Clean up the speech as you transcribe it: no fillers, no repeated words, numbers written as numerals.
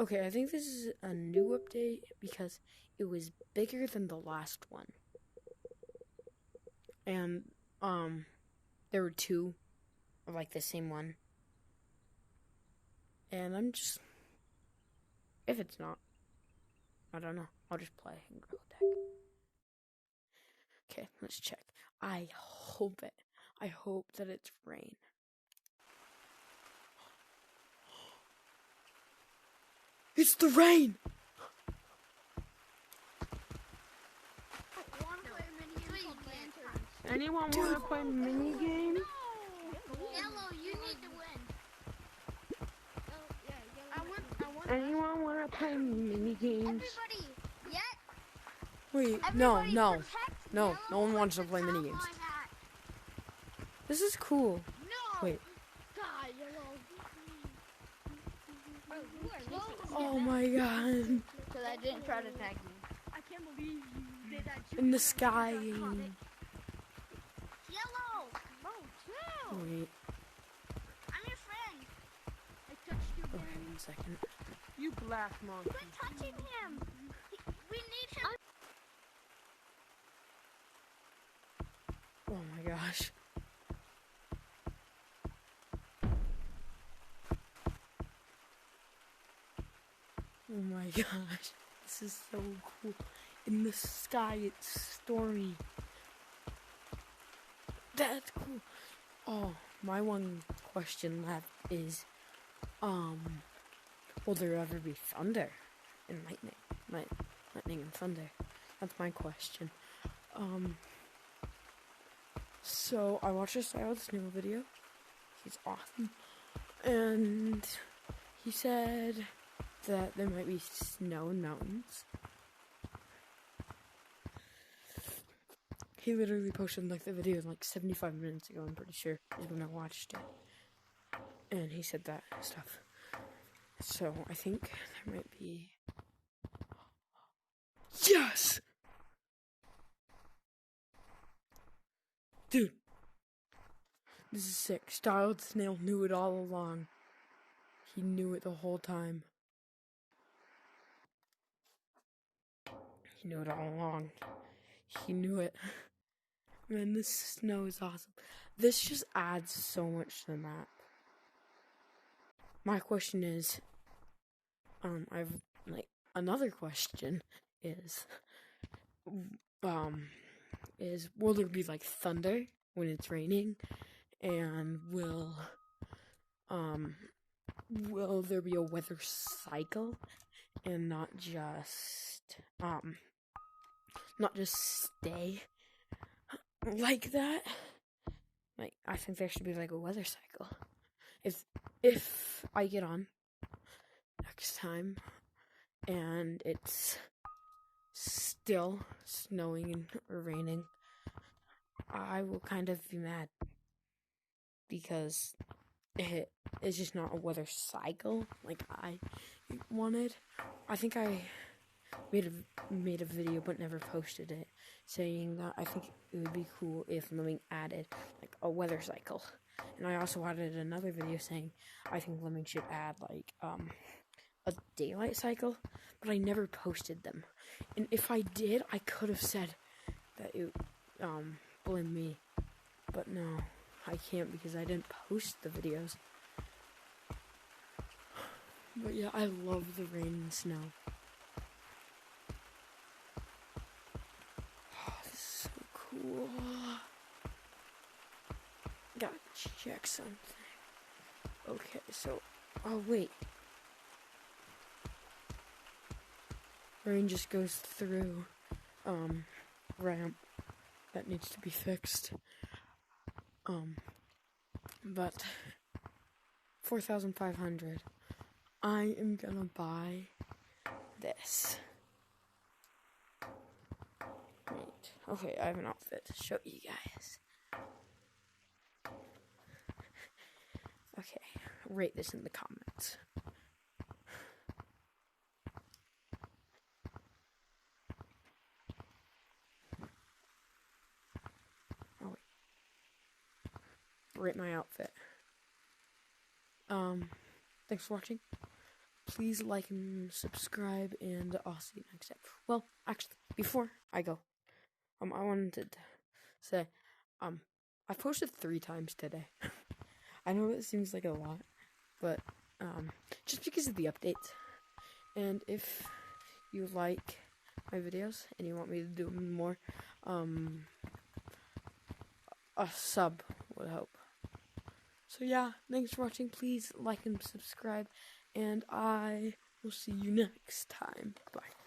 Okay, I think this is a new update because it was bigger than the last one. And, there were two of, like, the same one. And I'm just... If it's not, I don't know. I'll just play and grow a deck. Okay, let's check. I hope that it's rain. It's the rain! Anyone want to play mini games? Yellow, you need to win. Anyone want to play mini games? Everybody, yet? Wait, Everybody no one wants to play Yellow mini at the games. top line hat. This is cool. No. Wait. God, Yellow. Oh my god. Because I didn't try to tag you. I can't believe you did that. In the sky. Yellow. Oh, chill. Wait, I'm your friend. I touched you. okay, 1 second. You black monkey. Quit touching him. We need him. Oh my gosh. Oh my gosh. This is so cool. In the sky, it's stormy. That's cool. Oh, my one question left is, will there ever be thunder and lightning? Lightning and thunder. That's my question. So I watched this Style Snow video. He's awesome. And he said that there might be snow in mountains. He literally posted like the video like 75 minutes ago, I'm pretty sure, is when I watched it. And he said that stuff. So I think there might be... Yes! Dude. This is sick. Styled Snail knew it all along. He knew it the whole time. He knew it all along. He knew it. Man, this snow is awesome. This just adds so much to the map. My question is, I've, like, another question is, will there be, like, thunder when it's raining? And will there be a weather cycle? And not just stay like that? Like, I think there should be, like, a weather cycle. If I get on next time and it's still snowing or raining, I will kind of be mad because it's just not a weather cycle like I wanted. I think I made a video but never posted it, saying that I think it would be cool if Lemming added like a weather cycle. And I also added another video saying I think Lemming should add like a daylight cycle, but I never posted them. And if I did, I could have said that it blame me. But no, I can't because I didn't post the videos. But yeah, I love the rain and snow. Oh, this is so cool. Gotta check something. Okay, so, oh wait. Rain just goes through, ramp that needs to be fixed. But 4,500. I am gonna buy this. Wait. Okay, I have an outfit to show you guys. Okay, rate this in the comments. Oh wait. Rate my outfit. Thanks for watching. please like and subscribe, and I'll see you next time. Well, actually, before I go, I wanted to say, I posted 3 times today. I know it seems like a lot, but just because of the updates. And if you like my videos and you want me to do more, a sub would help. So yeah, thanks for watching. Please like and subscribe, and I will see you next time. Bye.